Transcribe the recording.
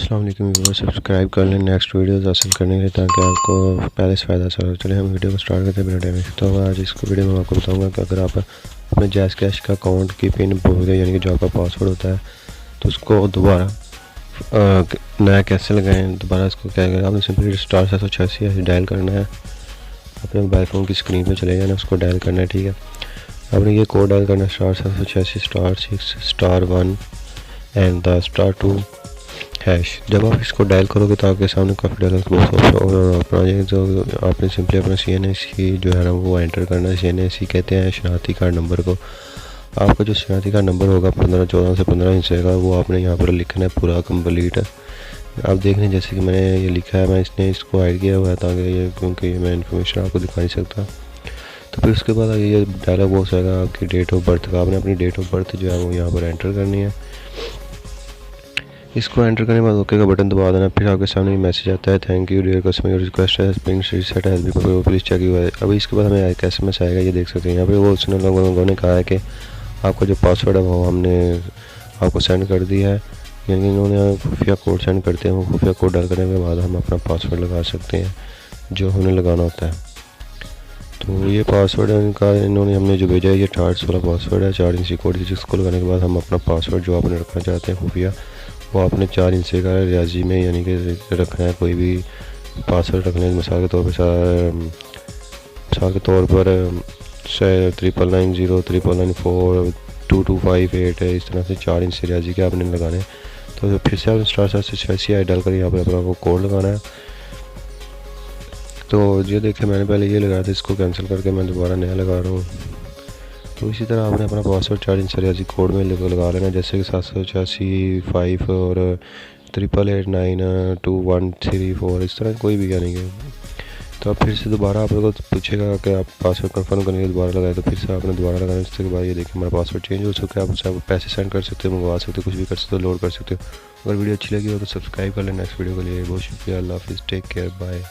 अस्सलाम वालेकुम viewers, subscribe कर लें नेक्स्ट वीडियोस हासिल करने के लिए ताकि आपको पहले से फ़ायदा चला। चलिए हम वीडियो को स्टार्ट करते हैं बिना टाइम वेस्ट। तो आज इसको वीडियो में आपको बताऊंगा कि अगर आप अपने जैज़ कैश का अकाउंट की पिन भूल गए, यानी कि जो आपका पासवर्ड होता है, तो उसको दोबारा नया कैसे लगाएं। दोबारा इसको क्या करें, आपने सिंपली *786 डायल करना है। अपने मोबाइल फ़ोन की स्क्रीन पर चले जाना, उसको डायल करना है। ठीक है, आपने ये कोड डायल करना है *786*6*1 एंड द *2 हैश। जब आप इसको डायल करोगे तो आपके सामने काफ़ी डायलॉग बॉक्स ओपन आ जाएगा। तो आपने सिंपली अपना CNAC जो है ना वो एंटर करना है। CNAC कहते हैं शनाख्ती कार्ड नंबर को। आपका जो शनाख्ती कार्ड नंबर होगा 14 से 15 हिस्से का, वो आपने यहाँ पर लिखना है पूरा कंप्लीट। आप देख लें जैसे कि मैंने ये लिखा है, मैं इसको ऐड किया हुआ है ताकि ये, क्योंकि मैं इन्फॉर्मेशन आपको दिखा नहीं सकता। तो फिर उसके बाद ये डायलॉग बॉक्स आएगा आपकी डेट ऑफ बर्थ का। आपने अपनी डेट ऑफ बर्थ जो है वो यहाँ पर एंटर करनी है। इसको एंटर करने के बाद ओके का बटन दबा देना। फिर आपके सामने मैसेज आता है, thank you dear customer, your request has been reset has been please check हुआ है। अभी इसके बाद हमें एक SMS आएगा, ये देख सकते हैं यहाँ पे। वो उसने लोगों ने कहा है कि आपका जो पासवर्ड है वो हमने आपको सेंड कर दिया है, यानी इन्होंने खुफिया कोड सेंड करते हैं। वो खुफिया कोड डाल करने के बाद हम अपना पासवर्ड लगा सकते हैं जो हमें लगाना होता है। तो ये पासवर्ड इनका इन्होंने हमने जो भेजा है, ये 4 वाला पासवर्ड है, 4 इंची कोड, जिसको लगाने के बाद हम अपना पासवर्ड जो आपने रखना चाहते हैं खुफिया, वो आपने 4 इंच का रियाजी में यानी कि रखना है। कोई भी पासवर्ड रखने मिसाल के तौर पर 399039942258 है, इस तरह से 4 इंच रियाजी के आपने लगाने। तो फिर से आपने *786 डाल कर यहाँ पर अपना वो कोड लगाना है। तो ये देखिए मैंने पहले ये लगाया था, इसको कैंसिल करके मैं दोबारा नया लगा रहा हूँ। तो इसी तरह आपने अपना पासवर्ड 4 इंच रियाजी कोड में लगा लेना, जैसे कि 786 और 88892134, इस तरह कोई भी यानी कि। तो अब फिर से दोबारा आप लोगों को पूछेगा कि आप पासवर्ड कंफर्म करने के दोबारा लगाए, तो फिर से आपने दोबारा लगाना। इसके बाद ये देखिए हमारा पासवर्ड चेंज हो चुका है। आप उससे पैसे सेंड कर सकते हो, मंगवा सकते हो, कुछ भी कर सकते हो, लोड कर सकते हो। अगर वीडियो अच्छी लगी हो तो सब्सक्राइब कर लें नेक्स्ट वीडियो के लिए। बहुत शुक्रिया, अल्लाह हाफिज़, टेक केयर, बाय।